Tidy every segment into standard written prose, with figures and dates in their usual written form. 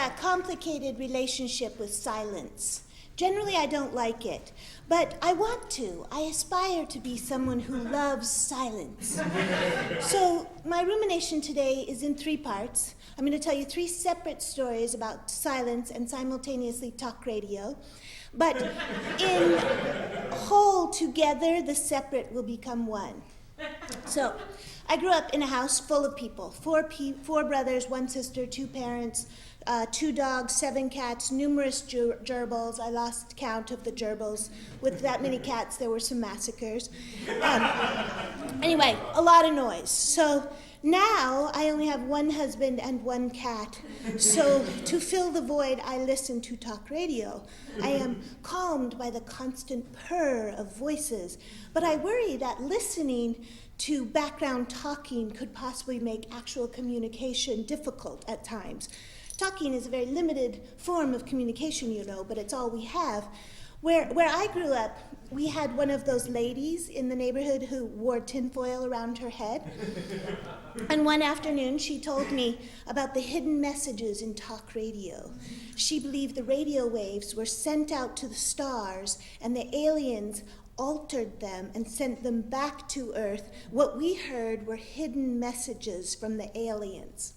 a complicated relationship with silence. Generally, I don't like it, but I want to. I aspire to be someone who loves silence. So my rumination today is in 3 parts. I'm going to tell you 3 separate stories about silence and simultaneously talk radio. But in whole together, the separate will become one. So I grew up in a house full of people, 4 brothers, 1 sister, 2 parents, 2 dogs, 7 cats, numerous gerbils. I lost count of the gerbils. With that many cats, there were some massacres. Anyway, a lot of noise. So now I only have 1 husband and 1 cat. So to fill the void, I listen to talk radio. I am calmed by the constant purr of voices. But I worry that listening to background talking could possibly make actual communication difficult at times. Talking is a very limited form of communication, you know, but it's all we have. Where I grew up, we had one of those ladies in the neighborhood who wore tinfoil around her head. And one afternoon, she told me about the hidden messages in talk radio. She believed the radio waves were sent out to the stars, and the aliens altered them and sent them back to Earth. What we heard were hidden messages from the aliens.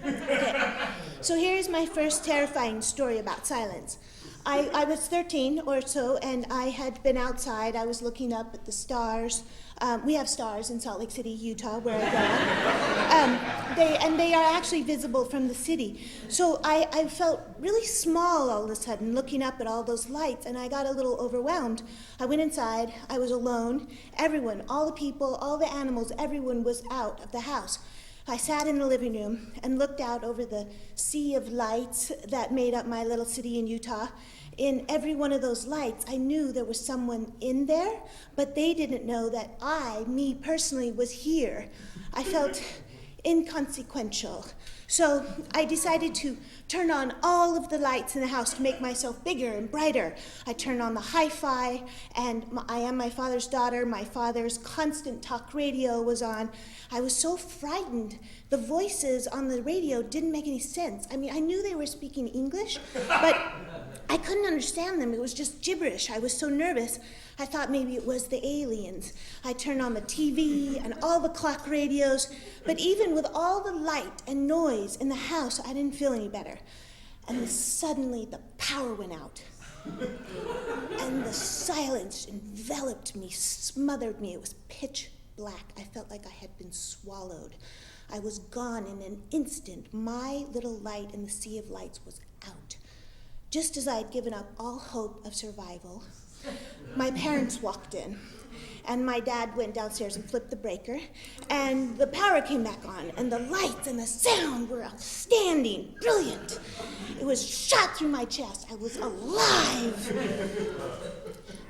Okay, so here's my first terrifying story about silence. I was 13 or so, and I had been outside. I was looking up at the stars. We have stars in Salt Lake City, Utah, where I go. They are actually visible from the city. So I felt really small all of a sudden, looking up at all those lights, and I got a little overwhelmed. I went inside. I was alone. Everyone, all the people, all the animals, everyone was out of the house. I sat in the living room and looked out over the sea of lights that made up my little city in Utah. In every one of those lights, I knew there was someone in there, but they didn't know that me personally, was here. I felt inconsequential. So I decided to turn on all of the lights in the house to make myself bigger and brighter. I turned on the hi-fi, and I am my father's daughter. My father's constant talk radio was on. I was so frightened. The voices on the radio didn't make any sense. I mean, I knew they were speaking English, but I couldn't understand them. It was just gibberish. I was so nervous. I thought maybe it was the aliens. I turned on the TV and all the clock radios, but even with all the light and noise in the house, I didn't feel any better. And then suddenly the power went out. And the silence enveloped me, smothered me. It was pitch black. I felt like I had been swallowed. I was gone in an instant. My little light in the sea of lights was out. Just as I had given up all hope of survival, my parents walked in, and my dad went downstairs and flipped the breaker, and the power came back on, and the lights and the sound were outstanding, brilliant. It was shot through my chest. I was alive.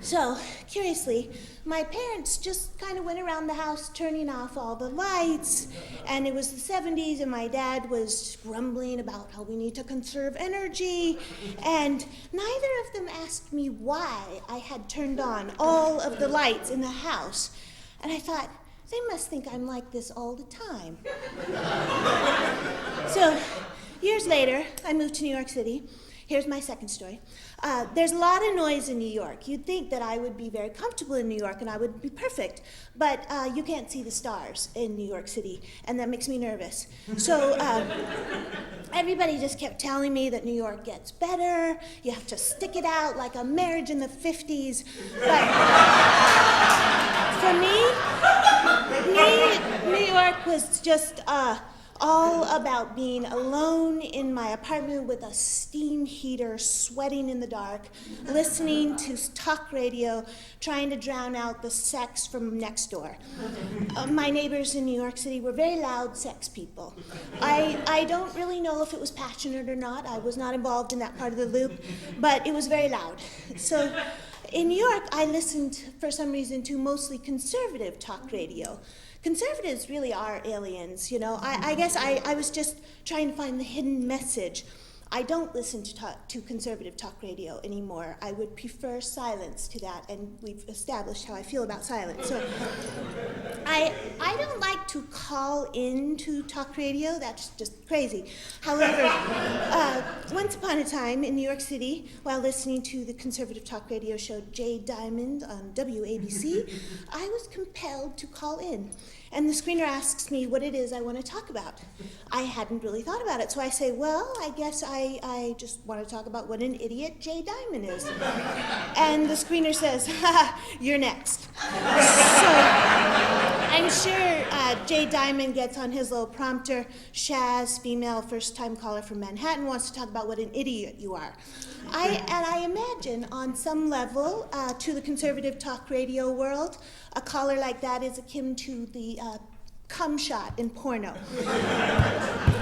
So, curiously, my parents just kind of went around the house turning off all the lights, and it was the 70s, and my dad was grumbling about how we need to conserve energy, and neither of them asked me why I had turned on all of the lights in the house. And I thought, they must think I'm like this all the time. So, years later, I moved to New York City. Here's my second story. There's a lot of noise in New York. You'd think that I would be very comfortable in New York and I would be perfect, but you can't see the stars in New York City, and that makes me nervous. So everybody just kept telling me that New York gets better. You have to stick it out like a marriage in the 50s. But for me, New York was just all about being alone in my apartment with a steam heater, sweating in the dark, listening to talk radio, trying to drown out the sex from next door. My neighbors in New York City were very loud sex people. I don't really know if it was passionate or not. I was not involved in that part of the loop, but it was very loud. So in New York, I listened, for some reason, to mostly conservative talk radio. Conservatives really are aliens, you know. I guess I was just trying to find the hidden message. I don't listen to conservative talk radio anymore. I would prefer silence to that, and we've established how I feel about silence. So I don't like to call into talk radio. That's just crazy. However, once upon a time in New York City, while listening to the conservative talk radio show Jay Diamond on WABC, I was compelled to call in. And the screener asks me what it is I want to talk about. I hadn't really thought about it, so I say, well, I guess I just want to talk about what an idiot Jay Diamond is. And the screener says, ha, you're next. So I'm sure Jay Diamond gets on his little prompter, Shaz, female first-time caller from Manhattan, wants to talk about what an idiot you are. I imagine on some level, to the conservative talk radio world, a caller like that is akin to the cum shot in porno.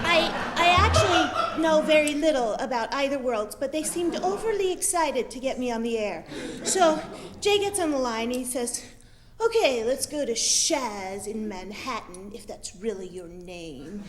I actually know very little about either worlds, but they seemed overly excited to get me on the air. So Jay gets on the line and he says, okay, let's go to Shaz in Manhattan, if that's really your name.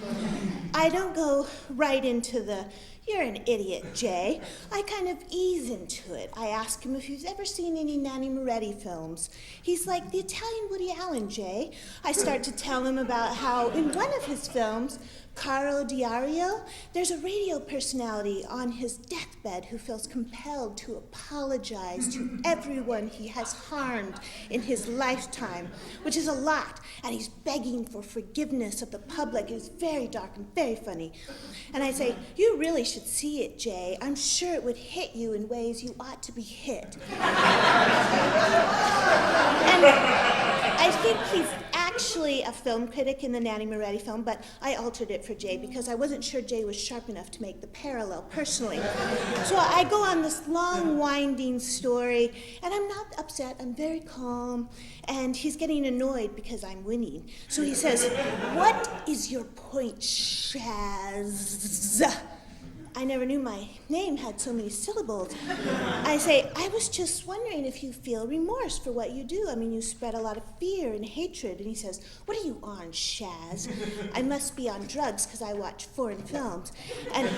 I don't go right into the, you're an idiot, Jay. I kind of ease into it. I ask him if he's ever seen any Nanni Moretti films. He's like, the Italian Woody Allen, Jay. I start to tell him about how in one of his films, Caro Diario, there's a radio personality on his deathbed who feels compelled to apologize to everyone he has harmed in his lifetime, which is a lot, and he's begging for forgiveness of the public. It's very dark and very funny. And I say, you really should see it, Jay. I'm sure it would hit you in ways you ought to be hit. And I think he's actually a film critic in the Nanni Moretti film, but I altered it for Jay because I wasn't sure Jay was sharp enough to make the parallel personally. So I go on this long, winding story, and I'm not upset. I'm very calm, and he's getting annoyed because I'm winning. So he says, what is your point, Shaz? I never knew my name had so many syllables. I say, I was just wondering if you feel remorse for what you do. I mean, you spread a lot of fear and hatred. And he says, what are you on, Shaz? I must be on drugs because I watch foreign films. And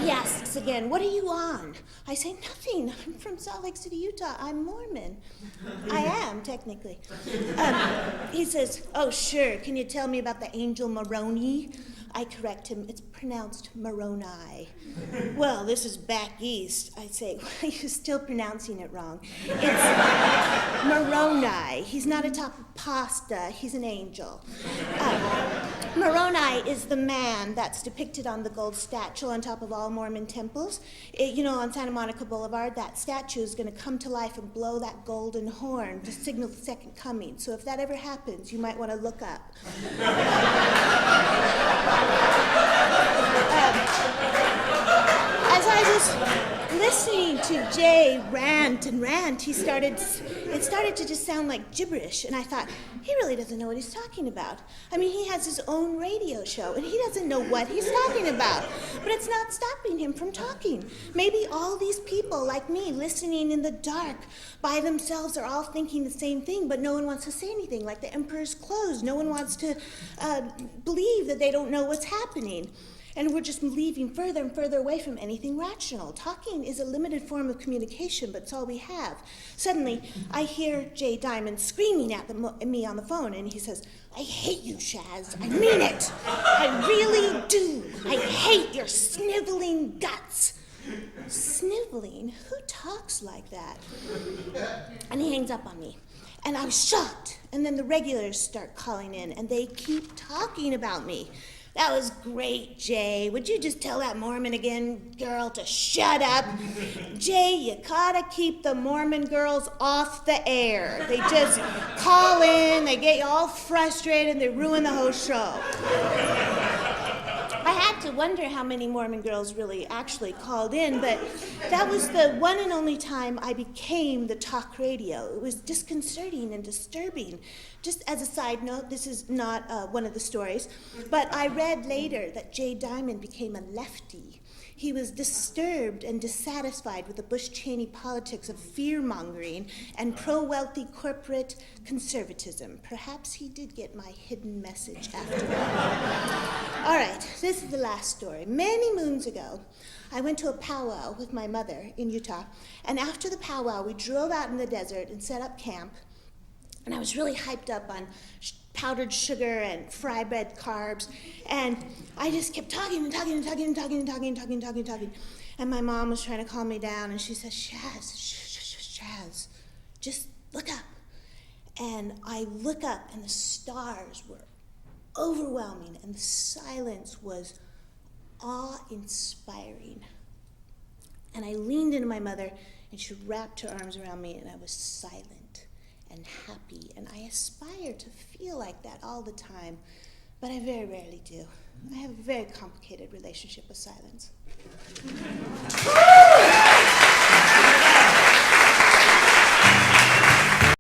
he asks again, what are you on? I say, nothing. I'm from Salt Lake City, Utah. I'm Mormon. I am, technically. He says, oh, sure. Can you tell me about the angel Moroni? I correct him, it's pronounced Moroni. Well, this is back east. I say, well, you're still pronouncing it wrong. It's Moroni. He's not atop of pasta, he's an angel. Moroni is the man that's depicted on the gold statue on top of all Mormon temples. On Santa Monica Boulevard, that statue is going to come to life and blow that golden horn to signal the second coming. So if that ever happens, you might want to look up. As I was listening to Jay rant, it started to just sound like gibberish, and I thought, he really doesn't know what he's talking about. I mean, he has his own radio show, and he doesn't know what he's talking about. But it's not stopping him from talking. Maybe all these people, like me, listening in the dark by themselves are all thinking the same thing, but no one wants to say anything, like the emperor's clothes. No one wants to believe that they don't know what's happening. And we're just moving further and further away from anything rational. Talking is a limited form of communication, but it's all we have. Suddenly, I hear Jay Diamond screaming at me on the phone, and he says, I hate you, Shaz. I mean it. I really do. I hate your sniveling guts. Sniveling? Who talks like that? And he hangs up on me. And I was shocked. And then the regulars start calling in, and they keep talking about me. That was great, Jay. Would you just tell that Mormon again, girl, to shut up? Jay, you gotta keep the Mormon girls off the air. They just call in, they get you all frustrated, and they ruin the whole show. I had to wonder how many Mormon girls really actually called in, but that was the one and only time I became the talk radio. It was disconcerting and disturbing. Just as a side note, this is not one of the stories, but I read later that Jay Diamond became a lefty. He was disturbed and dissatisfied with the Bush-Cheney politics of fear-mongering and pro-wealthy corporate conservatism. Perhaps he did get my hidden message after all. All right, this is the last story. Many moons ago, I went to a powwow with my mother in Utah, and after the powwow, we drove out in the desert and set up camp, and I was really hyped up on powdered sugar and fry bread carbs. And I just kept talking and talking and talking and talking and talking and talking and talking and talking. And my mom was trying to calm me down, and she said, Shaz, just look up. And I look up, and the stars were overwhelming, and the silence was awe-inspiring. And I leaned into my mother, and she wrapped her arms around me, and I was silent and happy. And I aspire to feel like that all the time, but I very rarely do. I have a very complicated relationship with silence.